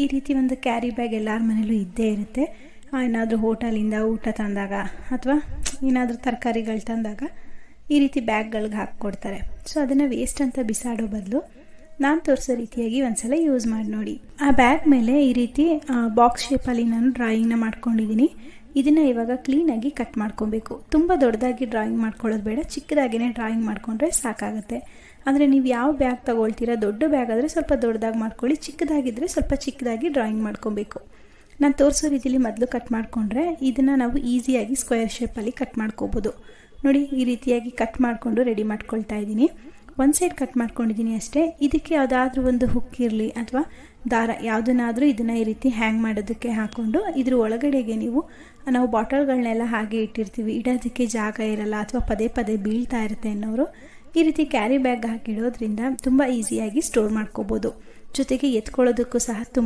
ಈ ರೀತಿ ಒಂದು ಕ್ಯಾರಿ ಬ್ಯಾಗ್ ಎಲ್ಲರ ಮನೇಲೂ ಇದ್ದೇ ಇರುತ್ತೆ. ಏನಾದರೂ ಹೋಟೆಲಿಂದ ಊಟ ತಂದಾಗ ಅಥವಾ ಏನಾದರೂ ತರಕಾರಿಗಳು ತಂದಾಗ ಈ ರೀತಿ ಬ್ಯಾಗ್ಗಳಿಗೆ ಹಾಕ್ಕೊಡ್ತಾರೆ. ಸೊ ಅದನ್ನು ವೇಸ್ಟ್ ಅಂತ ಬಿಸಾಡೋ ಬದಲು ನಾನು ತೋರಿಸೋ ರೀತಿಯಾಗಿ ಒಂದ್ಸಲ ಯೂಸ್ ಮಾಡಿ ನೋಡಿ. ಆ ಬ್ಯಾಗ್ ಮೇಲೆ ಈ ರೀತಿ ಬಾಕ್ಸ್ ಶೇಪಲ್ಲಿ ನಾನು ಡ್ರಾಯಿಂಗ್ನ ಮಾಡ್ಕೊಂಡಿದ್ದೀನಿ. ಇದನ್ನು ಇವಾಗ ಕ್ಲೀನಾಗಿ ಕಟ್ ಮಾಡ್ಕೊಬೇಕು. ತುಂಬ ದೊಡ್ಡದಾಗಿ ಡ್ರಾಯಿಂಗ್ ಮಾಡ್ಕೊಳ್ಳೋದು ಬೇಡ, ಚಿಕ್ಕದಾಗಿಯೇ ಡ್ರಾಯಿಂಗ್ ಮಾಡಿಕೊಂಡ್ರೆ ಸಾಕಾಗುತ್ತೆ. ಅಂದರೆ ನೀವು ಯಾವ ಬ್ಯಾಗ್ ತೊಗೊಳ್ತೀರಾ, ದೊಡ್ಡ ಬ್ಯಾಗ್ ಆದರೆ ಸ್ವಲ್ಪ ದೊಡ್ಡದಾಗಿ ಮಾಡ್ಕೊಳ್ಳಿ, ಚಿಕ್ಕದಾಗಿದ್ದರೆ ಸ್ವಲ್ಪ ಚಿಕ್ಕದಾಗಿ ಡ್ರಾಯಿಂಗ್ ಮಾಡ್ಕೊಬೇಕು. ನಾನು ತೋರಿಸೋ ರೀತಿಯಲ್ಲಿ ಮೊದಲು ಕಟ್ ಮಾಡಿಕೊಂಡ್ರೆ ಇದನ್ನು ನಾವು ಈಸಿಯಾಗಿ ಸ್ಕ್ವೇರ್ ಶೇಪಲ್ಲಿ ಕಟ್ ಮಾಡ್ಕೋಬೋದು. ನೋಡಿ, ಈ ರೀತಿಯಾಗಿ ಕಟ್ ಮಾಡಿಕೊಂಡು ರೆಡಿ ಮಾಡ್ಕೊಳ್ತಾ ಇದ್ದೀನಿ. ಒಂದು ಸೈಡ್ ಕಟ್ ಮಾಡ್ಕೊಂಡಿದ್ದೀನಿ ಅಷ್ಟೇ. ಇದಕ್ಕೆ ಯಾವುದಾದ್ರೂ ಒಂದು ಹುಕ್ ಇರಲಿ ಅಥವಾ ದಾರ ಯಾವುದನ್ನಾದರೂ ಇದನ್ನು ಈ ರೀತಿ ಹ್ಯಾಂಗ್ ಮಾಡೋದಕ್ಕೆ ಹಾಕ್ಕೊಂಡು ಇದ್ರ ಒಳಗಡೆಗೆ ನಾವು ಬಾಟಲ್ಗಳನ್ನೆಲ್ಲ ಹಾಗೆ ಇಟ್ಟಿರ್ತೀವಿ, ಇಡೋದಕ್ಕೆ ಜಾಗ ಇರಲ್ಲ ಅಥವಾ ಪದೇ ಪದೇ ಬೀಳ್ತಾ ಇರುತ್ತೆ ಅನ್ನೋರು ಈ ರೀತಿ ಕ್ಯಾರಿ ಬ್ಯಾಗ್ ಹಾಕಿಡೋದ್ರಿಂದ ತುಂಬ ಈಸಿಯಾಗಿ ಸ್ಟೋರ್ ಮಾಡ್ಕೋಬೋದು. ಜೊತೆಗೆ ಎತ್ಕೊಳ್ಳೋದಕ್ಕೂ ಸಹ ತುಂಬ